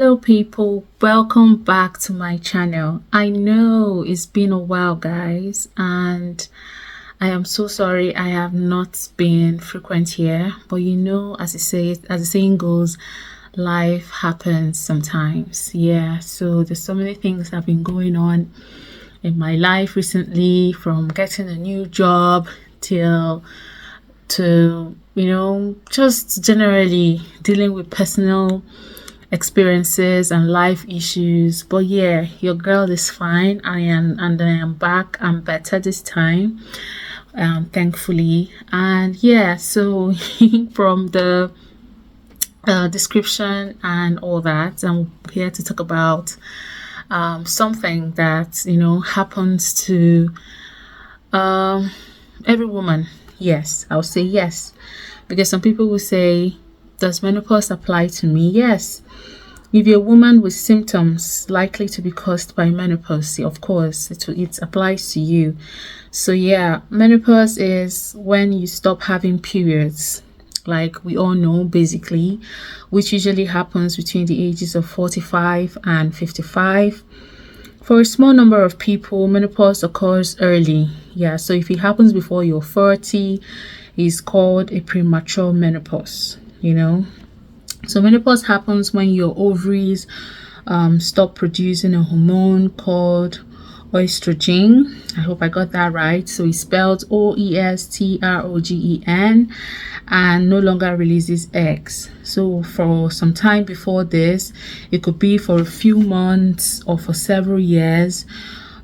Hello people, welcome back to my channel. I know it's been a while guys, and I am so sorry I have not been frequent here, but as the saying goes, life happens sometimes. So there's so many things that have been going on in my life recently, from getting a new job till to just generally dealing with personal experiences and life issues. But yeah, your girl is fine. I am back. I'm better this time, thankfully. And yeah, so from the description and all that, I'm here to talk about something that happens to every woman. Yes, I'll say yes, because some people will say, does menopause apply to me? Yes. If you're a woman with symptoms likely to be caused by menopause, of course, it applies to you. So yeah, menopause is when you stop having periods, like we all know basically, which usually happens between the ages of 45 and 55. For a small number of people, menopause occurs early. Yeah, so if it happens before you're 40, it's called a premature menopause. So menopause happens when your ovaries stop producing a hormone called estrogen. I hope I got that right. So it's spelled OESTROGEN, and no longer releases eggs. So for some time before this, it could be for a few months or for several years,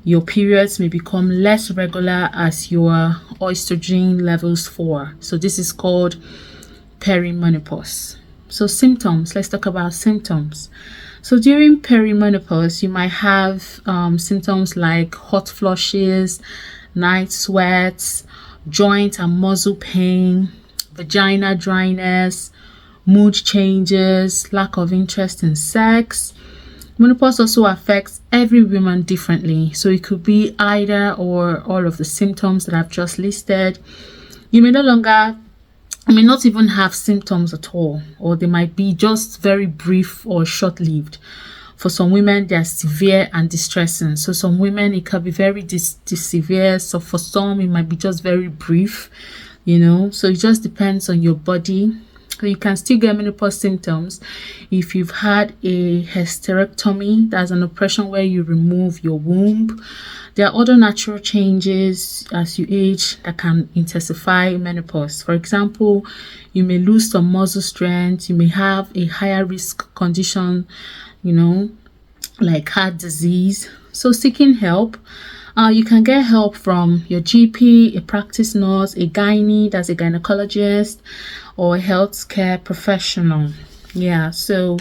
your periods may become less regular as your estrogen levels fall. So this is called perimenopause. So symptoms, let's talk about symptoms. So during perimenopause, you might have symptoms like hot flushes, night sweats, joint and muscle pain, vagina dryness, mood changes, lack of interest in sex. Menopause also affects every woman differently. So it could be either or all of the symptoms that I've just listed. You may not even have symptoms at all, or they might be just very brief or short-lived. For some women, they are severe and distressing. So some women, it can be very severe. So for some, it might be just very brief, So it just depends on your body. So you can still get menopause symptoms if you've had a hysterectomy. That's an operation where you remove your womb. There are other natural changes as you age that can intensify menopause. For example, you may lose some muscle strength. You may have a higher risk condition, like heart disease. So seeking help. You can get help from your GP, a practice nurse, a gynae, that's a gynecologist, or a healthcare professional. Yeah, so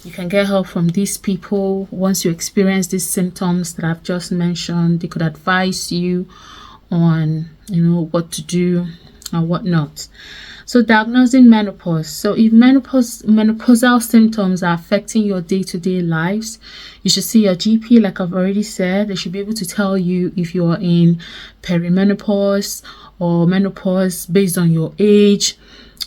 you can get help from these people. Once you experience these symptoms that I've just mentioned, they could advise you on, what to do and what not. So diagnosing menopause. So if menopausal symptoms are affecting your day-to-day lives, you should see your GP. Like I've already said, they should be able to tell you if you are in perimenopause or menopause based on your age,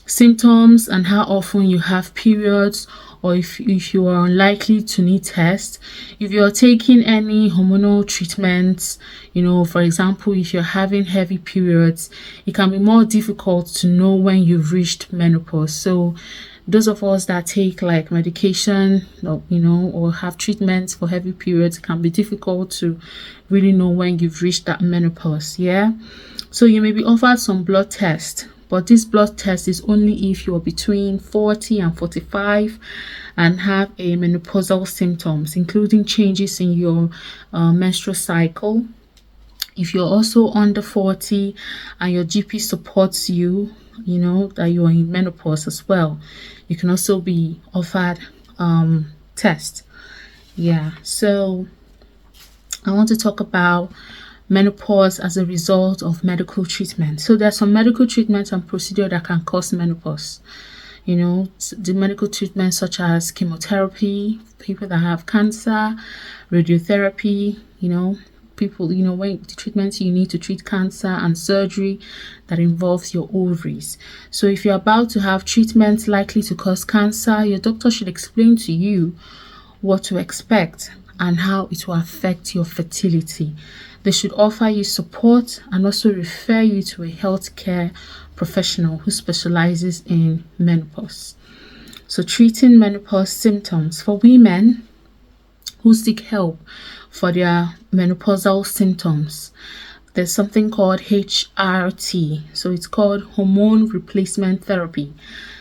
symptoms, and how often you have periods, or if you are unlikely to need tests. If you're taking any hormonal treatments, for example, if you're having heavy periods, it can be more difficult to know when you've reached menopause. So those of us that take like medication, or have treatments for heavy periods, it can be difficult to really know when you've reached that menopause. Yeah. So you may be offered some blood tests, but this blood test is only if you're between 40 and 45 and have a menopausal symptoms, including changes in your menstrual cycle. If you're also under 40 and your GP supports you, that you're in menopause as well, you can also be offered test. Yeah, so I want to talk about menopause as a result of medical treatment. So there's some medical treatments and procedure that can cause menopause. The medical treatments such as chemotherapy, people that have cancer, radiotherapy, people, when the treatments you need to treat cancer, and surgery that involves your ovaries. So if you're about to have treatments likely to cause cancer, your doctor should explain to you what to expect, and how it will affect your fertility. They should offer you support and also refer you to a healthcare professional who specializes in menopause. So, treating menopause symptoms for women who seek help for their menopausal symptoms. There's something called HRT. So it's called hormone replacement therapy.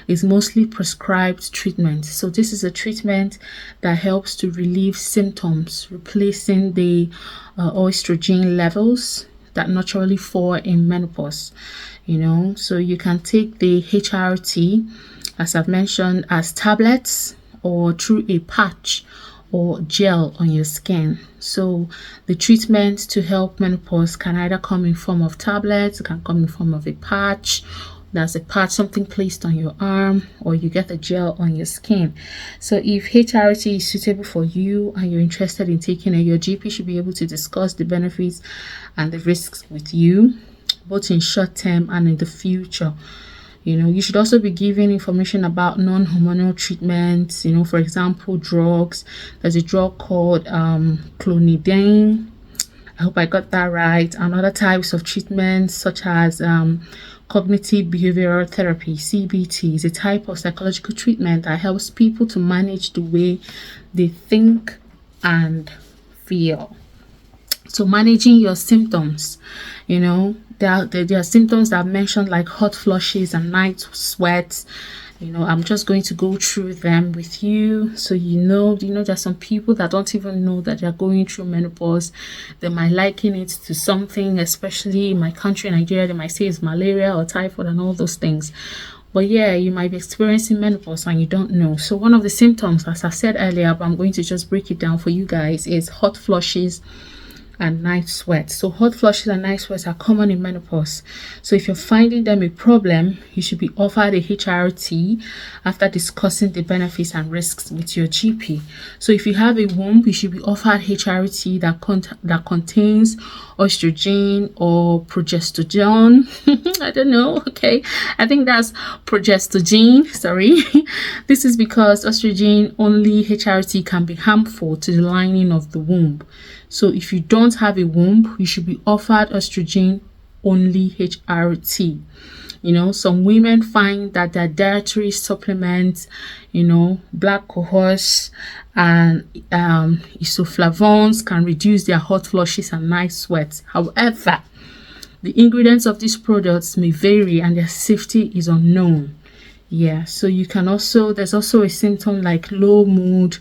It's mostly prescribed treatment. So this is a treatment that helps to relieve symptoms, replacing the estrogen levels that naturally fall in menopause. So you can take the HRT, as I've mentioned, as tablets or through a patch or gel on your skin. So the treatment to help menopause can either come in form of tablets, it can come in form of a patch. That's a patch, something placed on your arm, or you get a gel on your skin. So if HRT is suitable for you and you're interested in taking it, your GP should be able to discuss the benefits and the risks with you, both in short term and in the future. You should also be given information about non-hormonal treatments, for example, drugs. There's a drug called clonidine. I hope I got that right. And other types of treatments such as cognitive behavioral therapy, CBT, is a type of psychological treatment that helps people to manage the way they think and feel. So managing your symptoms, there are symptoms that I've mentioned, like hot flushes and night sweats. I'm just going to go through them with you. So there's some people that don't even know that they're going through menopause. They might liken it to something, especially in my country, Nigeria, they might say it's malaria or typhoid and all those things. But yeah, you might be experiencing menopause and you don't know. So one of the symptoms, as I said earlier, but I'm going to just break it down for you guys, is hot flushes and night sweats. So hot flushes and night sweats are common in menopause. So if you're finding them a problem, you should be offered a HRT after discussing the benefits and risks with your GP. So if you have a womb, you should be offered HRT that contains estrogen or progesterone. I don't know. Okay, I think that's progesterone. Sorry. This is because estrogen only HRT can be harmful to the lining of the womb. So if you don't have a womb, you should be offered estrogen only HRT. Some women find that their dietary supplements, black cohosh and isoflavones can reduce their hot flushes and night sweats. However, the ingredients of these products may vary and their safety is unknown. So there's also a symptom like low mood.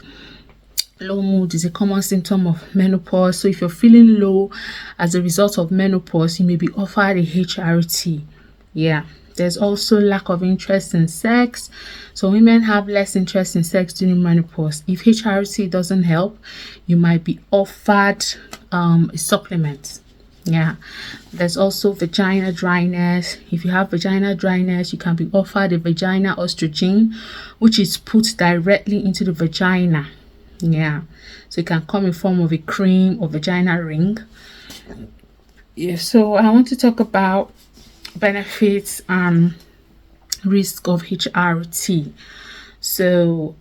Low mood is a common symptom of menopause. So if you're feeling low as a result of menopause, you may be offered a HRT. There's also lack of interest in sex. So women have less interest in sex during menopause. If HRT doesn't help, you might be offered a supplement. There's also vagina dryness. If you have vagina dryness, you can be offered a vagina estrogen, which is put directly into the vagina. So it can come in form of a cream or vagina ring. So I want to talk about benefits and risk of HRT. So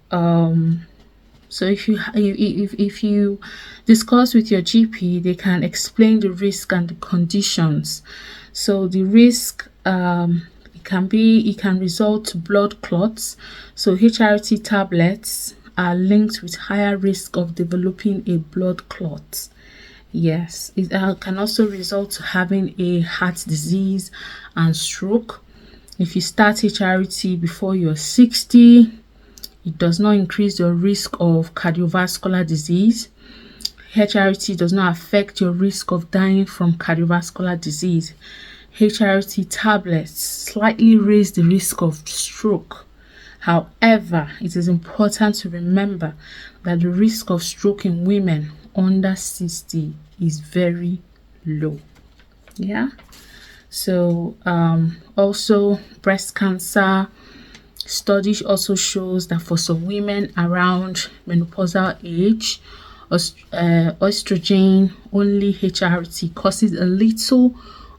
if you discuss with your GP, they can explain the risk and the conditions. So the risk, it can result to blood clots. So HRT tablets are linked with higher risk of developing a blood clot. It can also result to having a heart disease and stroke. If you start HRT before you're 60, it does not increase your risk of cardiovascular disease. HRT does not affect your risk of dying from cardiovascular disease. HRT tablets slightly raise the risk of stroke. However, it is important to remember that the risk of stroke in women under 60 is very low. So also breast cancer studies also shows that for some women around menopausal age, estrogen only HRT causes a little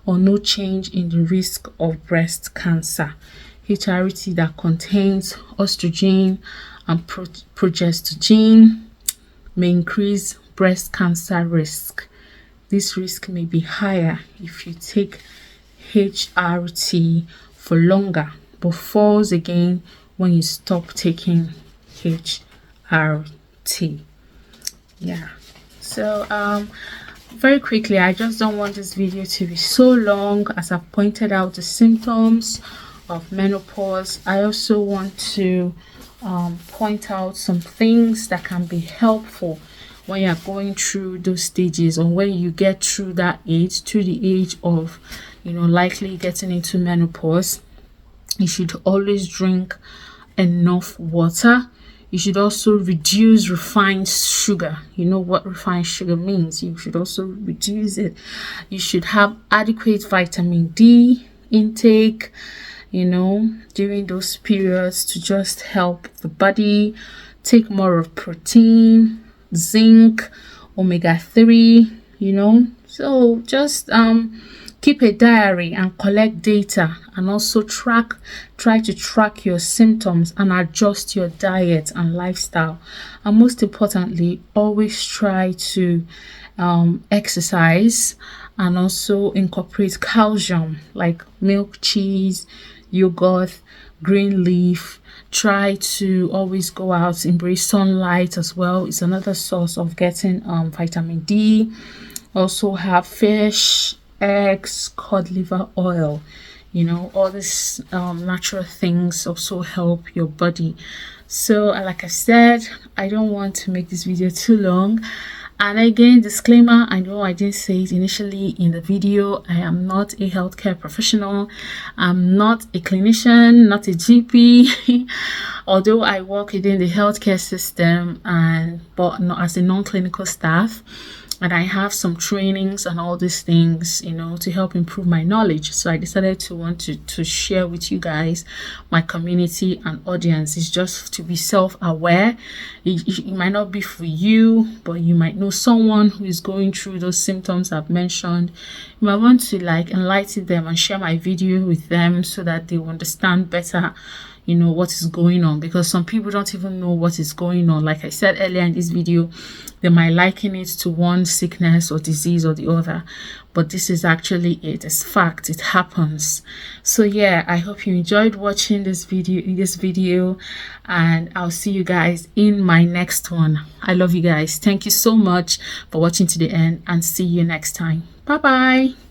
or no change in the risk of breast cancer. HRT that contains estrogen and progesterone may increase breast cancer risk. This risk may be higher if you take HRT for longer, but falls again when you stop taking HRT. Yeah. So very quickly, I just don't want this video to be so long, as I've pointed out the symptoms of menopause. I also want to point out some things that can be helpful when you're going through those stages, or when you get through that age, to the age of, likely getting into menopause. You should always drink enough water. You should also reduce refined sugar. You know what refined sugar means. You should also reduce it. You should have adequate vitamin D intake, during those periods, to just help the body. Take more of protein, zinc, omega-3, So just keep a diary and collect data, and also try to track your symptoms and adjust your diet and lifestyle. And most importantly, always try to exercise, and also incorporate calcium like milk, cheese, yogurt, green leaf. Try to always go out, embrace sunlight as well. It's another source of getting vitamin D. Also have fish, eggs, cod liver oil. All these natural things also help your body. So like I said, I don't want to make this video too long. And again, disclaimer, I know I didn't say it initially in the video, I am not a healthcare professional. I'm not a clinician, not a GP, although I work within the healthcare system, but not as a non-clinical staff. And I have some trainings and all these things, to help improve my knowledge. So I decided to share with you guys, my community and audience. Is just to be self-aware. It might not be for you, but you might know someone who is going through those symptoms I've mentioned. You might want to enlighten them and share my video with them, so that they will understand better what is going on, because some people don't even know what is going on. Like I said earlier in this video, they might liken it to one sickness or disease or the other, but this is actually it. It's fact. It happens. So yeah, I hope you enjoyed watching this video, and I'll see you guys in my next one. I love you guys. Thank you so much for watching to the end, and see you next time. Bye bye.